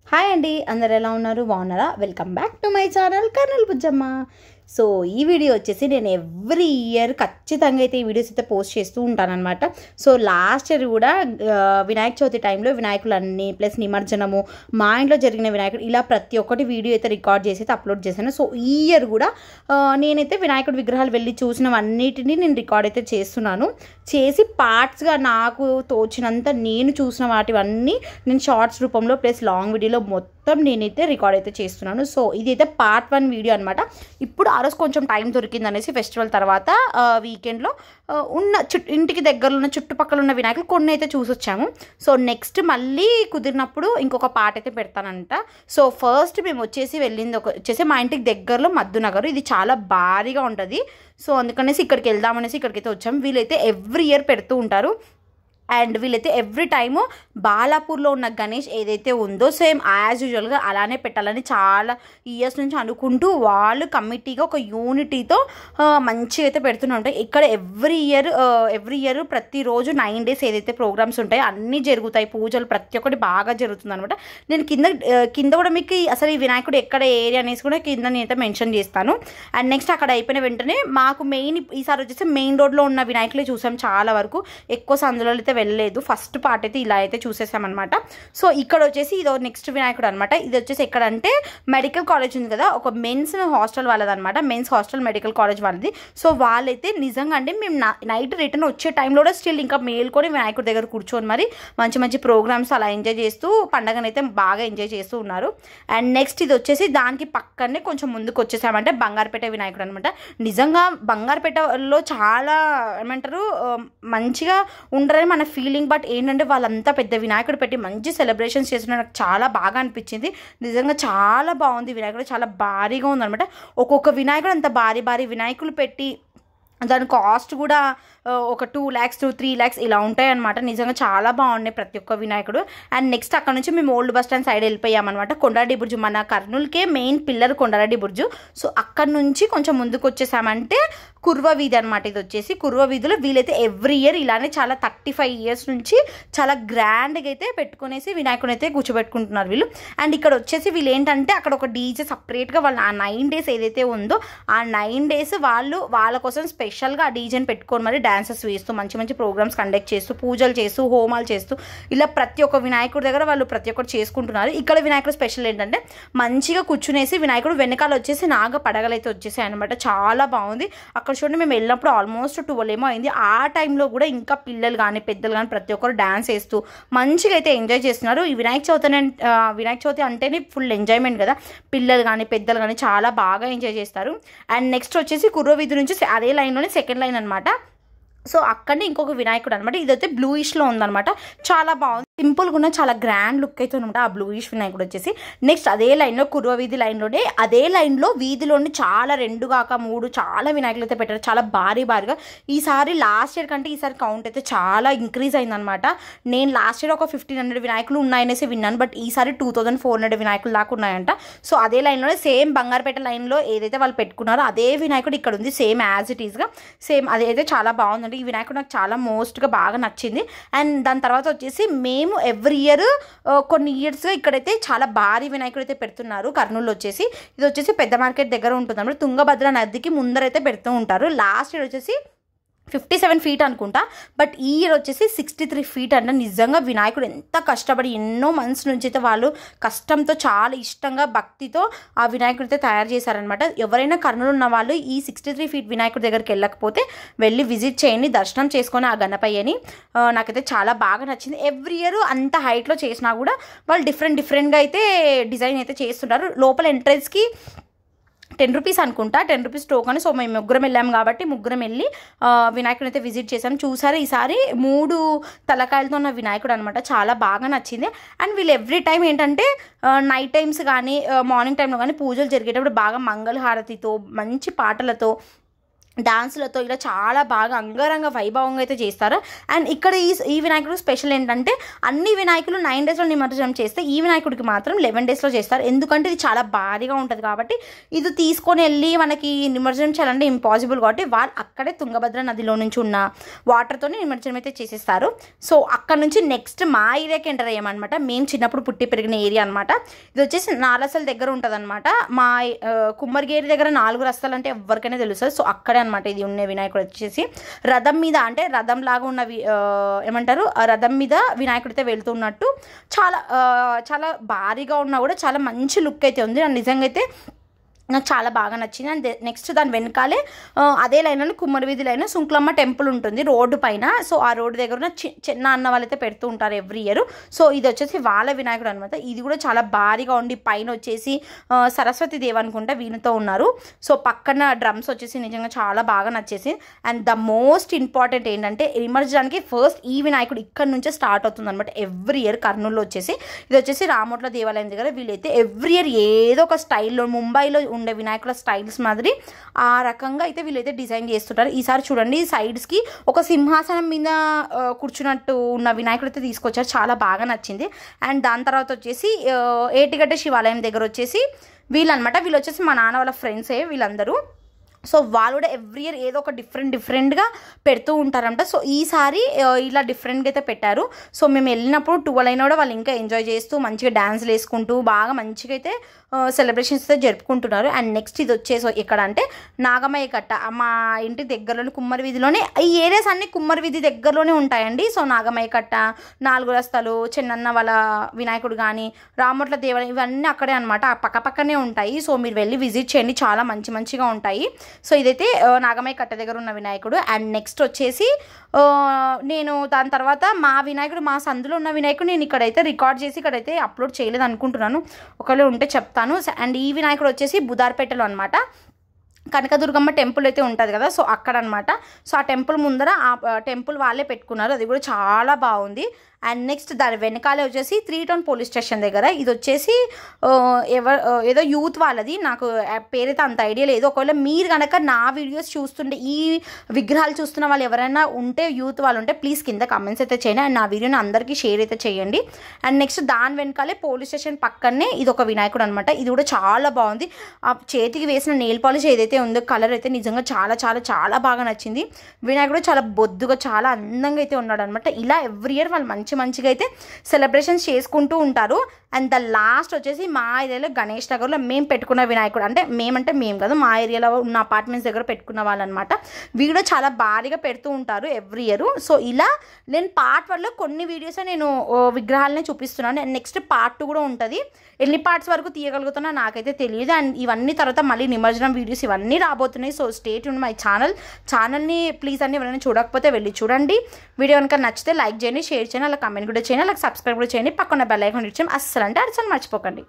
Hi అండి, అందరు ఎలా ఉన్నారు? బాగున్నారా? Welcome back to my channel Kurnool Bujjamma. So ఈ వీడియో వచ్చేసి నేను ఎవ్రీ ఇయర్ ఖచ్చితంగా అయితే ఈ వీడియోస్ అయితే పోస్ట్ చేస్తూ ఉంటానన్నమాట. సో లాస్ట్ ఇయర్ కూడా వినాయక చవితి టైంలో వినాయకులన్నీ ప్లస్ నిమజ్జనము, మా ఇంట్లో జరిగిన వినాయకుడు, ఇలా ప్రతి ఒక్కటి వీడియో అయితే రికార్డ్ చేసి అయితే అప్లోడ్ చేశాను. సో ఈ ఇయర్ కూడా నేనైతే వినాయకుడి విగ్రహాలు వెళ్ళి చూసినవన్నిటిని నేను రికార్డ్ అయితే చేస్తున్నాను. చేసి పార్ట్స్గా నాకు తోచినంత నేను చూసిన వాటివన్నీ నేను షార్ట్స్ రూపంలో ప్లస్ లాంగ్ వీడియోలో మొత్తం నేనైతే రికార్డ్ అయితే చేస్తున్నాను. సో ఇదైతే పార్ట్ 1 వీడియో అనమాట. ఇప్పుడు ఆ రోజు కొంచెం టైం దొరికింది అనేసి ఫెస్టివల్ తర్వాత వీకెండ్లో ఉన్న ఇంటికి దగ్గరలో ఉన్న చుట్టుపక్కల ఉన్న వినాయకులు కొన్ని అయితే చూసొచ్చాము. సో నెక్స్ట్ మళ్ళీ కుదిరినప్పుడు ఇంకొక పార్ట్ అయితే పెడతానంట. సో ఫస్ట్ మేము వెళ్ళింది వచ్చేసి మా ఇంటికి దగ్గరలో మద్దునగర్. ఇది చాలా భారీగా ఉంటుంది. సో అందుకనేసి ఇక్కడికి వెళ్దామనేసి ఇక్కడికైతే వచ్చాము. వీళ్ళైతే ఎవ్రీ ఇయర్ పెడుతూ ఉంటారు. అండ్ వీళ్ళైతే ఎవ్రీ టైము బాలాపూర్లో ఉన్న గణేష్ ఏదైతే ఉందో సేమ్ యాజ్ యూజువల్గా అలానే పెట్టాలని చాలా ఇయర్స్ నుంచి అనుకుంటూ వాళ్ళు కమిటీగా ఒక యూనిటీతో మంచిగా అయితే పెడుతూనే ఉంటాయి. ఇక్కడ ఎవ్రీ ఇయర్ ప్రతిరోజు 9 days ఏదైతే ప్రోగ్రామ్స్ ఉంటాయో అన్నీ జరుగుతాయి. పూజలు ప్రతి ఒక్కటి బాగా జరుగుతుంది అనమాట. నేను కింద కూడా మీకు అసలు ఈ వినాయకుడు ఎక్కడ ఏరియా అనేసి కూడా కింద నేనైతే మెన్షన్ చేస్తాను. అండ్ నెక్స్ట్ అక్కడ అయిపోయిన వెంటనే మాకు ఈసారి వచ్చేసి మెయిన్ రోడ్లో ఉన్న వినాయకులే చూసాం. చాలా వరకు ఎక్కువ సందులో అయితే వెళ్ళలేదు. ఫస్ట్ పార్ట్ అయితే ఇలా అయితే చూసేసామన్నమాట. సో ఇక్కడ వచ్చేసి ఇదో నెక్స్ట్ వినాయకుడు అనమాట. ఇది వచ్చేసి ఎక్కడంటే మెడికల్ కాలేజ్ ఉంది కదా, ఒక మెన్స్ హాస్టల్ వాళ్ళదనమాట. మెన్స్ హాస్టల్ మెడికల్ కాలేజ్ వాళ్ళది. సో వాళ్ళైతే నిజంగా అంటే మేము నైట్ రిటర్న్ వచ్చే టైంలో కూడా స్టిల్ ఇంకా మేల్కొని వినాయకుడి దగ్గర కూర్చొని మరి మంచి మంచి ప్రోగ్రామ్స్ అలా ఎంజాయ్ చేస్తూ పండగనైతే బాగా ఎంజాయ్ చేస్తూ ఉన్నారు. అండ్ నెక్స్ట్ ఇది వచ్చేసి దానికి పక్కనే కొంచెం ముందుకు వచ్చేసామంటే బంగారుపేట వినాయకుడు అనమాట. నిజంగా బంగారుపేటలో చాలా ఏమంటారు మంచిగా ఉండరని మన ఫీలింగ్. బట్ ఏంటంటే వాళ్ళంతా పెద్ద వినాయకుడు పెట్టి మంచి సెలబ్రేషన్స్ చేసిన నాకు చాలా బాగా అనిపించింది. నిజంగా చాలా బాగుంది. వినాయకుడు చాలా భారీగా ఉందనమాట. ఒక్కొక్క వినాయకుడు అంత భారీ వినాయకులు పెట్టి దాని కాస్ట్ కూడా ఒక 2 lakhs to 3 lakhs ఇలా ఉంటాయన్నమాట. నిజంగా చాలా బాగున్నాయి ప్రతి ఒక్క వినాయకుడు. అండ్ నెక్స్ట్ అక్కడ నుంచి మేము ఓల్డ్ బస్ స్టాండ్ సైడ్ వెళ్ళిపోయామన్నమాట. కొండారెడ్డి బుర్జు, మన కర్నూలుకే main pillar Kondareddy Burju. So అక్కడ నుంచి కొంచెం ముందుకు వచ్చేసామంటే కుర్వ వీధి అనమాట. ఇది వచ్చేసి కుర్వ వీధిలో వీలైతే ఎవ్రీ ఇయర్ ఇలానే చాలా 35 years నుంచి చాలా గ్రాండ్గా అయితే పెట్టుకునేసి వినాయకుని అయితే కూర్చోబెట్టుకుంటున్నారు వీళ్ళు. అండ్ ఇక్కడ వచ్చేసి వీళ్ళు ఏంటంటే అక్కడ ఒక డీజే సపరేట్గా వాళ్ళు ఆ 9 days ఏదైతే ఉందో ఆ 9 days వాళ్ళు వాళ్ళ కోసం స్పెషల్గా ఆ డీజేని పెట్టుకొని మరి డాన్సెస్ వేస్తూ మంచి మంచి ప్రోగ్రామ్స్ కండక్ట్ చేస్తూ పూజలు చేస్తూ హోమాలు చేస్తూ ఇలా ప్రతి ఒక్క వినాయకుడి దగ్గర వాళ్ళు ప్రతి ఒక్కటి చేసుకుంటున్నారు. ఇక్కడ వినాయకుడు స్పెషల్ ఏంటంటే మంచిగా కూర్చునేసి వినాయకుడు వెనకాల వచ్చేసి నాగ పడగలు అయితే వచ్చేసాయి అనమాట. చాలా బాగుంది. అక్కడ చూడండి మేము వెళ్ళినప్పుడు ఆల్మోస్ట్ 12 ఏమో అయింది. ఆ టైంలో కూడా ఇంకా పిల్లలు కానీ పెద్దలు కానీ ప్రతి ఒక్కరు డాన్స్ వేస్తూ మంచిగా అయితే ఎంజాయ్ చేస్తున్నారు. ఈ వినాయక చవితి అంటేనే ఫుల్ ఎంజాయ్మెంట్ కదా. పిల్లలు కానీ పెద్దలు కానీ చాలా బాగా ఎంజాయ్ చేస్తారు. అండ్ నెక్స్ట్ వచ్చేసి కుర్ర వీధి నుంచి అదే లైన్లోనే సెకండ్ లైన్ అనమాట. సో అక్కడనే ఇంకొక వినాయకుడు అనమాట. ఇదైతే బ్లూయిష్లో ఉందనమాట. చాలా బాగుంది. సింపుల్గా ఉన్న చాలా గ్రాండ్ లుక్ అయితే అనమాట ఆ బ్లూయిష్ వినాయకుడు వచ్చేసి. నెక్స్ట్ అదే లైన్లో కుర్వ వీధి లైన్లోనే అదే లైన్లో వీధిలోని చాలా 2 కాక 3 చాలా వినాయకులు అయితే పెట్టారు. చాలా భారీగా. ఈసారి లాస్ట్ ఇయర్ కంటే ఈసారి కౌంట్ అయితే చాలా ఇంక్రీజ్ అయిందనమాట. నేను లాస్ట్ ఇయర్ ఒక 1500 వినాయకులు ఉన్నాయనేసి విన్నాను. బట్ ఈసారి 2400 వినాయకులు దాకా ఉన్నాయంట. సో అదే లైన్లోనే సేమ్ బంగారుపేట లైన్లో ఏదైతే వాళ్ళు పెట్టుకున్నారో అదే వినాయకుడు ఇక్కడ ఉంది. సేమ్ యాజ్ ఇట్ ఈస్గా సేమ్ అదైతే చాలా బాగుందండి. ఈ వినాయకుడు నాకు చాలా మోస్ట్గా బాగా నచ్చింది. అండ్ దాని తర్వాత వచ్చేసి మేము ఎవ్రీ ఇయర్ కొన్ని ఇయర్స్గా ఇక్కడైతే చాలా భారీ వినాయకుడు అయితే పెడుతున్నారు. కర్నూలు వచ్చేసి ఇది వచ్చేసి పెద్ద మార్కెట్ దగ్గర ఉంటుంది అన్నమాట. తుంగభద్ర నదికి ముందరైతే పెడుతూ ఉంటారు. లాస్ట్ ఇయర్ వచ్చేసి 57 feet అనుకుంటా. బట్ ఈ ఇయర్ వచ్చేసి 63 feet అంట. నిజంగా వినాయకుడు ఎంత కష్టపడి ఎన్నో మంత్స్ నుంచి అయితే వాళ్ళు కష్టంతో చాలా ఇష్టంగా భక్తితో ఆ వినాయకుడు అయితే తయారు చేశారనమాట. ఎవరైనా కర్నూలు ఉన్న వాళ్ళు ఈ 63 feet వినాయకుడి దగ్గరికి వెళ్ళకపోతే వెళ్ళి విజిట్ చేయండి, దర్శనం చేసుకొని ఆ గణపయ్యని. నాకైతే చాలా బాగా నచ్చింది. ఎవ్రీ ఇయర్ అంత హైట్లో చేసినా కూడా వాళ్ళు డిఫరెంట్గా అయితే డిజైన్ అయితే చేస్తుంటారు. లోపల ఎంట్రన్స్కి 10 rupees అనుకుంటా, 10 rupees టోకన్. సో మేము ముగ్గురం వెళ్ళాము కాబట్టి ముగ్గురం వెళ్ళి వినాయకుడిని అయితే విజిట్ చేశాను. చూసారు ఈసారి 3 తలకాయలతో ఉన్న వినాయకుడు అనమాట. చాలా బాగా నచ్చింది. అండ్ వీళ్ళు ఎవ్రీ టైం ఏంటంటే నైట్ టైమ్స్ కానీ మార్నింగ్ టైంలో కానీ పూజలు జరిగేటప్పుడు బాగా మంగళహారతితో మంచి పాటలతో డాన్సులతో ఇలా చాలా బాగా అంగరంగ వైభవంగా అయితే చేస్తారు. అండ్ ఇక్కడ ఈ వినాయకుడు స్పెషల్ ఏంటంటే అన్ని వినాయకులు 9 డేస్లో నిమజ్జనం చేస్తే ఈ వినాయకుడికి మాత్రం 11 డేస్లో చేస్తారు. ఎందుకంటే ఇది చాలా భారీగా ఉంటుంది కాబట్టి ఇది తీసుకొని వెళ్ళి మనకి నిమజ్జనం చేయాలంటే ఇంపాసిబుల్ కాబట్టి వాళ్ళు అక్కడే తుంగభద్ర నదిలో నుంచి ఉన్న వాటర్తో నిమజ్జనం అయితే చేసేస్తారు. సో అక్కడ నుంచి నెక్స్ట్ మా ఏరియాకి ఎంటర్ అయ్యామన్నమాట. మేము చిన్నప్పుడు పుట్టి పెరిగిన ఏరియా అనమాట. ఇది వచ్చేసి నాలసల దగ్గర ఉంటుంది అనమాట. మా కుమ్మరిగేరి దగ్గర 4 రస్తాలు అంటే ఎవరికైనా తెలుస్తుంది. సో అక్కడే అనమాట ఇది ఉన్న వినాయకుడు వచ్చేసి రథం మీద, అంటే రథం లాగా ఉన్న ఏమంటారు రథం మీద వినాయకుడు అయితే వెళ్తున్నట్టు చాలా చాలా భారీగా ఉన్నా కూడా చాలా మంచి లుక్ అయితే ఉంది. నిజంగా అయితే నాకు చాలా బాగా నచ్చింది. అండ్ నెక్స్ట్ దాని వెనకాలే అదే లైన్లో కుమ్మరి వీధి లైన్ సుంకులమ్మ టెంపుల్ ఉంటుంది రోడ్డు పైన. సో ఆ రోడ్డు దగ్గర ఉన్న చిన్న అన్న వాళ్ళైతే పెడుతూ ఉంటారు ఎవ్రీ ఇయర్. సో ఇది వచ్చేసి వాళ్ళ వినాయకుడు అనమాట. ఇది కూడా చాలా భారీగా ఉండి పైన వచ్చేసి సరస్వతి దేవి అనుకుంటా వీళ్ళతో ఉన్నారు. సో పక్కన డ్రమ్స్ వచ్చేసి నిజంగా చాలా బాగా నచ్చేసి. అండ్ ద మోస్ట్ ఇంపార్టెంట్ ఏంటంటే నిమజ్జనానికి ఫస్ట్ ఈ వినాయకుడు ఇక్కడ నుంచే స్టార్ట్ అవుతుంది అనమాట ఎవ్రీ ఇయర్ కర్నూలులో వచ్చేసి. ఇది వచ్చేసి రామోట్ల దేవాలయం దగ్గర వీళ్ళైతే ఎవ్రీ ఇయర్ ఏదో ఒక స్టైల్లో ముంబైలో ఉండే వినాయకుల స్టైల్స్ మాదిరి ఆ రకంగా అయితే వీళ్ళైతే డిజైన్ చేస్తుంటారు. ఈసారి చూడండి సైడ్స్కి ఒక సింహాసనం మీద కూర్చున్నట్టు ఉన్న వినాయకుడు అయితే తీసుకొచ్చారు. చాలా బాగా నచ్చింది. అండ్ దాని తర్వాత వచ్చేసి ఏటిగడ్డ శివాలయం దగ్గర వచ్చేసి వీళ్ళనమాట. వీళ్ళు వచ్చేసి మా నాన్న వాళ్ళ ఫ్రెండ్సే వీళ్ళందరూ. సో వాళ్ళు కూడా ఎవ్రీ ఇయర్ ఏదో ఒక డిఫరెంట్గా పెడుతూ ఉంటారంట. సో ఈసారి ఇలా డిఫరెంట్గా అయితే పెట్టారు. సో మేము వెళ్ళినప్పుడు 12 అయినా కూడా వాళ్ళు ఇంకా ఎంజాయ్ చేస్తూ మంచిగా డ్యాన్స్లు వేసుకుంటూ బాగా మంచిగా అయితే సెలబ్రేషన్స్ అయితే జరుపుకుంటున్నారు. అండ్ నెక్స్ట్ ఇది వచ్చేసి ఎక్కడ అంటే నాగమయ్య కట్ట. మా ఇంటి దగ్గరలోని కుమ్మరి వీధిలోనే ఈ ఏరియాస్ అన్ని కుమ్మరి వీధి దగ్గరలోనే ఉంటాయండి. సో నాగమయ్య కట్ట, 4 రస్తాలు, చెన్నన్న వాళ్ళ వినాయకుడు కానీ రామోట్ల దేవాలయం ఇవన్నీ అక్కడే అనమాట. ఆ పక్కనే ఉంటాయి. సో మీరు వెళ్ళి విజిట్ చేయండి, చాలా మంచిగా ఉంటాయి. సో ఇదైతే నాగమయ్య కట్ట దగ్గర ఉన్న వినాయకుడు. అండ్ నెక్స్ట్ వచ్చేసి నేను దాని తర్వాత మా వినాయకుడు మా సందులో ఉన్న వినాయకుడు నేను ఇక్కడైతే రికార్డ్ చేసి ఇక్కడైతే అప్లోడ్ చేయలేదు అనుకుంటున్నాను, ఒకవేళ ఉంటే చెప్తాను. అండ్ ఈ వినాయకుడు వచ్చేసి బుదార్పేటలో అనమాట. కనకదుర్గమ్మ టెంపుల్ అయితే ఉంటుంది కదా, సో అక్కడ అనమాట. సో ఆ టెంపుల్ ముందర ఆ టెంపుల్ వాళ్ళే పెట్టుకున్నారు, అది కూడా చాలా బాగుంది. అండ్ నెక్స్ట్ దాని వెనకాలే వచ్చేసి 3 టౌన్ పోలీస్ స్టేషన్ దగ్గర ఇది వచ్చేసి ఏదో యూత్ వాళ్ళది, నాకు పేరైతే అంత ఐడియా లేదు. ఒకవేళ మీరు కనుక నా వీడియోస్ చూస్తుంటే ఈ విగ్రహాలు చూస్తున్న వాళ్ళు ఎవరైనా ఉంటే యూత్ వాళ్ళు ఉంటే ప్లీజ్ కింద కమెంట్స్ అయితే చేయండి. అండ్ నా వీడియోని అందరికీ షేర్ అయితే చేయండి. అండ్ నెక్స్ట్ దాని వెనకాలే పోలీస్ స్టేషన్ పక్కనే ఇది ఒక వినాయకుడు అనమాట. ఇది కూడా చాలా బాగుంది. ఆ చేతికి వేసిన నెయిల్ పాలిష్ ఏదైతే ఉందో కలర్ అయితే నిజంగా చాలా బాగా నచ్చింది. వినాయకుడు చాలా బొద్దుగా చాలా అందంగా అయితే ఉన్నాడు అనమాట. ఇలా ఎవ్రీ ఇయర్ వాళ్ళు మంచిగా అయితే సెలబ్రేషన్స్ చేసుకుంటూ ఉంటారు. అండ్ ద లాస్ట్ వచ్చేసి మా ఏరియాలో గణేష్ నగర్లో మేము పెట్టుకున్న వినాయకుడు, అంటే మేము కాదు మా ఏరియాలో ఉన్న అపార్ట్మెంట్స్ దగ్గర పెట్టుకున్న వాళ్ళు అనమాట. వీడియో చాలా భారీగా పెడుతూ ఉంటారు ఎవ్రీ ఇయర్. సో ఇలా నేను పార్ట్ 1లో కొన్ని వీడియోస్ నేను విగ్రహాలనే చూపిస్తున్నాను. అండ్ నెక్స్ట్ పార్ట్ 2 కూడా ఉంటుంది. ఎన్ని పార్ట్స్ వరకు తీయగలుగుతున్నా నాకైతే తెలియదు. అండ్ ఇవన్నీ తర్వాత మళ్ళీ నిమజ్జనం వీడియోస్ ఇవన్నీ రాబోతున్నాయి. సో స్టే ట్యూన్ మై ఛానల్ని ప్లీజ్ అన్ని ఎవరైనా చూడకపోతే వెళ్ళి చూడండి. వీడియో కనుక నచ్చితే లైక్ చేయండి, షేర్ చేయండి, అలా కమెంట్ కూడా చేయండి, అలా సబ్స్క్రైబ్ కూడా చేయండి, పక్కన బెల్ ఐకాన్ ఇచ్చేయండి. అస్సలు మర్చిపోకండి.